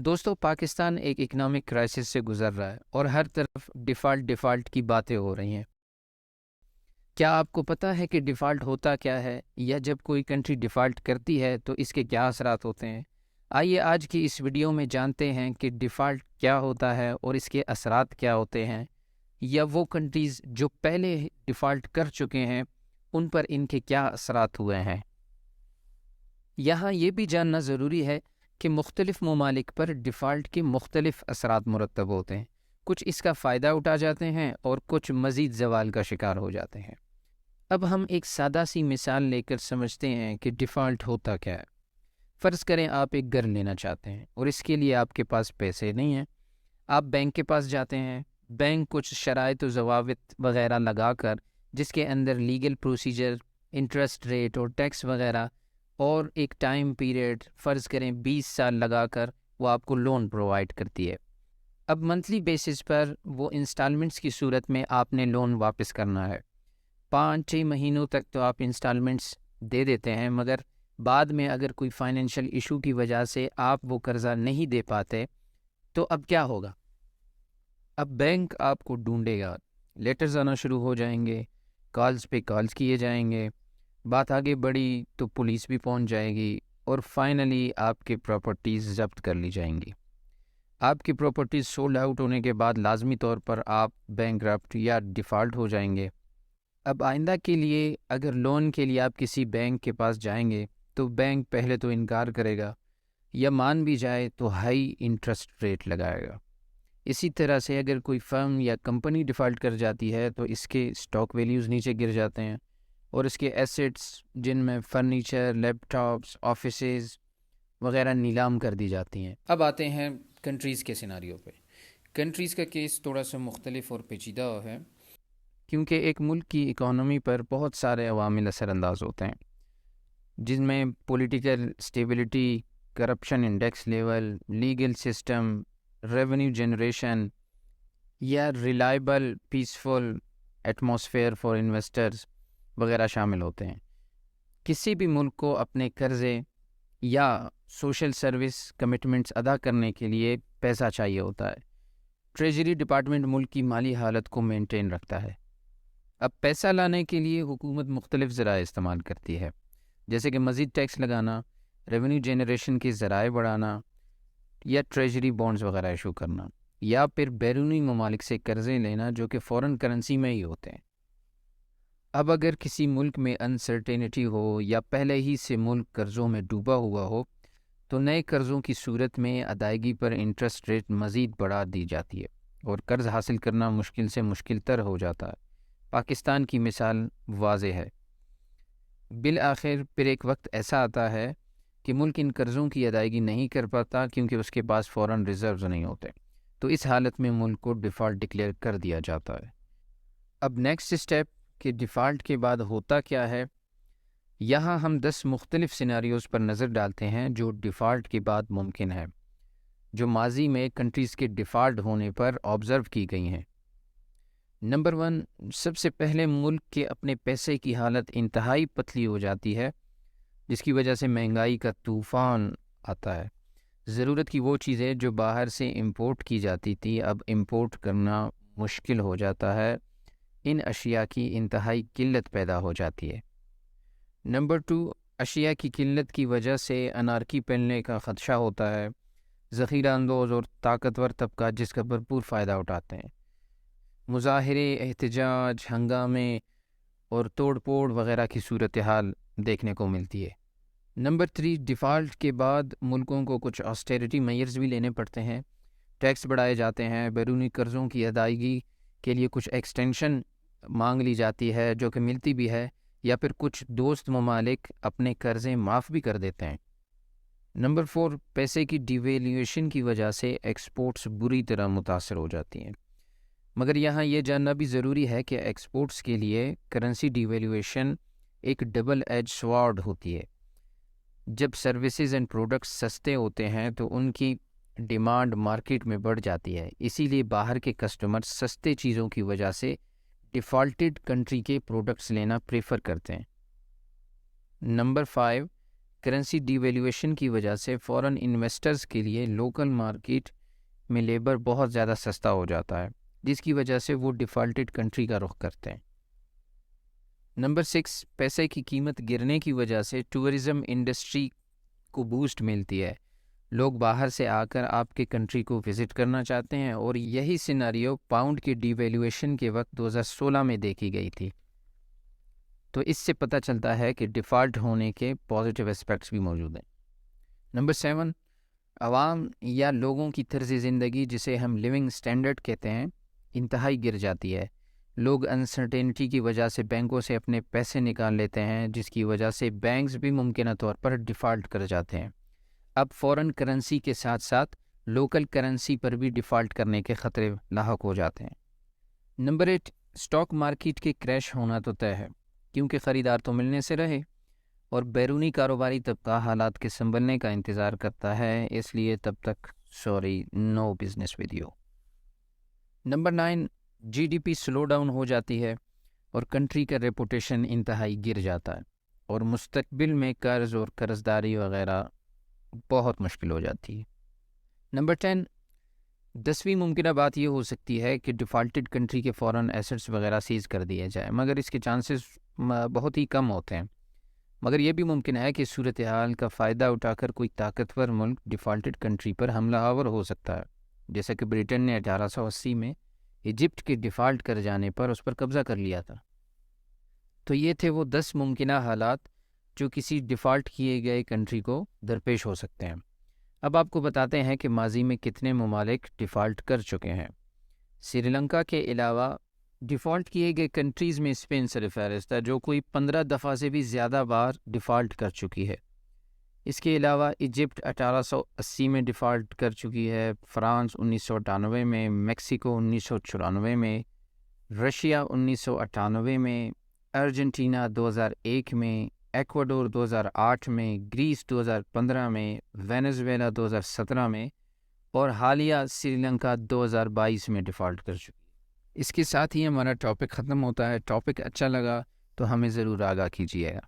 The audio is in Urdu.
دوستو پاکستان ایک اکنامک کرائسس سے گزر رہا ہے اور ہر طرف ڈیفالٹ کی باتیں ہو رہی ہیں۔ کیا آپ کو پتہ ہے کہ ڈیفالٹ ہوتا کیا ہے، یا جب کوئی کنٹری ڈیفالٹ کرتی ہے تو اس کے کیا اثرات ہوتے ہیں؟ آئیے آج کی اس ویڈیو میں جانتے ہیں کہ ڈیفالٹ کیا ہوتا ہے اور اس کے اثرات کیا ہوتے ہیں، یا وہ کنٹریز جو پہلے ڈیفالٹ کر چکے ہیں ان پر ان کے کیا اثرات ہوئے ہیں۔ یہاں یہ بھی جاننا ضروری ہے کہ مختلف ممالک پر ڈیفالٹ کے مختلف اثرات مرتب ہوتے ہیں، کچھ اس کا فائدہ اٹھا جاتے ہیں اور کچھ مزید زوال کا شکار ہو جاتے ہیں۔ اب ہم ایک سادہ سی مثال لے کر سمجھتے ہیں کہ ڈیفالٹ ہوتا کیا ہے۔ فرض کریں آپ ایک گھر لینا چاہتے ہیں اور اس کے لیے آپ کے پاس پیسے نہیں ہیں۔ آپ بینک کے پاس جاتے ہیں، بینک کچھ شرائط و ضوابط وغیرہ لگا کر، جس کے اندر لیگل پروسیجر، انٹرسٹ ریٹ اور ٹیکس وغیرہ اور ایک ٹائم پیریڈ فرض کریں 20 سال لگا کر وہ آپ کو لون پرووائڈ کرتی ہے۔ اب منتھلی بیسس پر وہ انسٹالمنٹس کی صورت میں آپ نے لون واپس کرنا ہے۔ 5-6 مہینوں تک تو آپ انسٹالمنٹس دے دیتے ہیں، مگر بعد میں اگر کوئی فائنینشیل ایشو کی وجہ سے آپ وہ قرضہ نہیں دے پاتے تو اب کیا ہوگا؟ اب بینک آپ کو ڈھونڈے گا، لیٹرز آنا شروع ہو جائیں گے، کالز پہ کالز کیے جائیں گے، بات آگے بڑھی تو پولیس بھی پہنچ جائے گی اور فائنلی آپ کی پراپرٹیز ضبط کر لی جائیں گی۔ آپ کی پراپرٹیز سولڈ آؤٹ ہونے کے بعد لازمی طور پر آپ بینکرپٹ یا ڈیفالٹ ہو جائیں گے۔ اب آئندہ کے لیے اگر لون کے لیے آپ کسی بینک کے پاس جائیں گے تو بینک پہلے تو انکار کرے گا، یا مان بھی جائے تو ہائی انٹرسٹ ریٹ لگائے گا۔ اسی طرح سے اگر کوئی فرم یا کمپنی ڈیفالٹ کر جاتی ہے تو اس کے اسٹاک ویلیوز نیچے گر جاتے ہیں اور اس کے ایسیٹس جن میں فرنیچر، لیپ ٹاپس، آفیسز وغیرہ نیلام کر دی جاتی ہیں۔ اب آتے ہیں کنٹریز کے سیناریو پہ۔ کنٹریز کا کیس تھوڑا سا مختلف اور پیچیدہ ہے، کیونکہ ایک ملک کی اکانومی پر بہت سارے عوامل اثر انداز ہوتے ہیں، جن میں political stability, corruption index level, legal system, revenue generation, یا reliable peaceful atmosphere for investors وغیرہ شامل ہوتے ہیں۔ کسی بھی ملک کو اپنے قرضے یا سوشل سروس کمٹمنٹس ادا کرنے کے لیے پیسہ چاہیے ہوتا ہے۔ ٹریجری ڈپارٹمنٹ ملک کی مالی حالت کو مینٹین رکھتا ہے۔ اب پیسہ لانے کے لیے حکومت مختلف ذرائع استعمال کرتی ہے، جیسے کہ مزید ٹیکس لگانا، ریونیو جنریشن کے ذرائع بڑھانا، یا ٹریجری بانڈز وغیرہ ایشو کرنا، یا پھر بیرونی ممالک سے قرضے لینا جو کہ فورن کرنسی میں ہی ہوتے ہیں۔ اب اگر کسی ملک میں انسرٹینٹی ہو یا پہلے ہی سے ملک قرضوں میں ڈوبا ہوا ہو تو نئے قرضوں کی صورت میں ادائیگی پر انٹرسٹ ریٹ مزید بڑھا دی جاتی ہے اور قرض حاصل کرنا مشکل سے مشکل تر ہو جاتا ہے۔ پاکستان کی مثال واضح ہے۔ بالآخر پھر ایک وقت ایسا آتا ہے کہ ملک ان قرضوں کی ادائیگی نہیں کر پاتا کیونکہ اس کے پاس فورن ریزروز نہیں ہوتے، تو اس حالت میں ملک کو ڈیفالٹ ڈکلیئر کر دیا جاتا ہے۔ اب نیکسٹ اسٹیپ کہ ڈیفالٹ کے بعد ہوتا کیا ہے، یہاں ہم 10 مختلف سیناریوز پر نظر ڈالتے ہیں جو ڈیفالٹ کے بعد ممکن ہے، جو ماضی میں کنٹریز کے ڈیفالٹ ہونے پر آبزرو کی گئی ہیں۔ نمبر 1، سب سے پہلے ملک کے اپنے پیسے کی حالت انتہائی پتلی ہو جاتی ہے، جس کی وجہ سے مہنگائی کا طوفان آتا ہے۔ ضرورت کی وہ چیزیں جو باہر سے امپورٹ کی جاتی تھی اب امپورٹ کرنا مشکل ہو جاتا ہے، ان اشیاء کی انتہائی قلت پیدا ہو جاتی ہے۔ نمبر 2، اشیاء کی قلت کی وجہ سے انارکی پھیلنے کا خدشہ ہوتا ہے۔ ذخیرہ اندوز اور طاقتور طبقہ جس کا بھرپور فائدہ اٹھاتے ہیں، مظاہرے، احتجاج، ہنگامے اور توڑ پھوڑ وغیرہ کی صورتحال دیکھنے کو ملتی ہے۔ نمبر 3، ڈیفالٹ کے بعد ملکوں کو کچھ آسٹیرٹی میئرز بھی لینے پڑتے ہیں، ٹیکس بڑھائے جاتے ہیں، بیرونی قرضوں کی ادائیگی کے لیے کچھ ایکسٹینشن مانگ لی جاتی ہے جو کہ ملتی بھی ہے، یا پھر کچھ دوست ممالک اپنے قرضے معاف بھی کر دیتے ہیں۔ نمبر 4، پیسے کی ڈیویلیویشن کی وجہ سے ایکسپورٹس بری طرح متاثر ہو جاتی ہیں، مگر یہاں یہ جاننا بھی ضروری ہے کہ ایکسپورٹس کے لیے کرنسی ڈیویلیویشن ایک ڈبل ایج سوارڈ ہوتی ہے۔ جب سروسز اینڈ پروڈکٹس سستے ہوتے ہیں تو ان کی ڈیمانڈ مارکیٹ میں بڑھ جاتی ہے، اسی لیے باہر کے کسٹمر سستے چیزوں کی وجہ سے ڈیفالٹڈ کنٹری کے پروڈکٹس لینا پریفر کرتے ہیں۔ نمبر 5، کرنسی ڈی ویلیویشن کی وجہ سے فورن انویسٹرز کے لیے لوکل مارکیٹ میں لیبر بہت زیادہ سستا ہو جاتا ہے، جس کی وجہ سے وہ ڈیفالٹڈ کنٹری کا رخ کرتے ہیں۔ نمبر 6، پیسے کی قیمت گرنے کی وجہ سے ٹورزم انڈسٹری کو بوسٹ ملتی ہے۔ لوگ باہر سے آ کر آپ کے کنٹری کو وزٹ کرنا چاہتے ہیں، اور یہی سیناریو پاؤنڈ کی ڈی ویلیویشن کے وقت 2016 میں دیکھی گئی تھی۔ تو اس سے پتہ چلتا ہے کہ ڈیفالٹ ہونے کے پازیٹیو اسپیکٹس بھی موجود ہیں۔ نمبر 7، عوام یا لوگوں کی طرز زندگی، جسے ہم لیونگ سٹینڈرڈ کہتے ہیں، انتہائی گر جاتی ہے۔ لوگ انسرٹینٹی کی وجہ سے بینکوں سے اپنے پیسے نکال لیتے ہیں، جس کی وجہ سے بینکس بھی ممکنہ طور پر ڈیفالٹ کر جاتے ہیں۔ اب فورن کرنسی کے ساتھ ساتھ لوکل کرنسی پر بھی ڈیفالٹ کرنے کے خطرے لاحق ہو جاتے ہیں۔ نمبر 8، اسٹاک مارکیٹ کے کریش ہونا تو طے ہے، کیونکہ خریدار تو ملنے سے رہے اور بیرونی کاروباری طبقہ حالات کے سنبھلنے کا انتظار کرتا ہے، اس لیے تب تک no business with you. Number 9، G D P slow down ہو جاتی ہے اور کنٹری کا ریپوٹیشن انتہائی گر جاتا ہے، اور مستقبل میں قرض اور قرضداری وغیرہ بہت مشکل ہو جاتی ہے۔ نمبر 10، 10ویں ممکنہ بات یہ ہو سکتی ہے کہ ڈیفالٹڈ کنٹری کے فورن ایسٹس وغیرہ سیز کر دیے جائے، مگر اس کے چانسز بہت ہی کم ہوتے ہیں۔ مگر یہ بھی ممکن ہے کہ صورتحال کا فائدہ اٹھا کر کوئی طاقتور ملک ڈیفالٹڈ کنٹری پر حملہ آور ہو سکتا ہے، جیسا کہ برٹن نے 1880 میں ایجپٹ کے ڈیفالٹ کر جانے پر اس پر قبضہ کر لیا تھا۔ تو یہ تھے وہ 10 ممکنہ حالات جو کسی ڈیفالٹ کیے گئے کنٹری کو درپیش ہو سکتے ہیں۔ اب آپ کو بتاتے ہیں کہ ماضی میں کتنے ممالک ڈیفالٹ کر چکے ہیں۔ سری لنکا کے علاوہ ڈیفالٹ کیے گئے کنٹریز میں اسپین سرفہرست ہے، جو کوئی 15 دفعہ سے بھی زیادہ بار ڈیفالٹ کر چکی ہے۔ اس کے علاوہ ایجپٹ 1880 میں ڈیفالٹ کر چکی ہے، فرانس 1998 میں، میکسیکو 1994 میں، رشیا 1998 میں، ارجنٹینا 2001 میں، ایکواڈور 2008 میں، گریس 2015 میں، وینزویلا 2017 میں، اور حالیہ سری لنکا 2022 میں ڈیفالٹ کر چکی ہے۔ اس کے ساتھ ہی ہمارا ٹاپک ختم ہوتا ہے۔ ٹاپک اچھا لگا تو ہمیں ضرور آگاہ کیجیے گا۔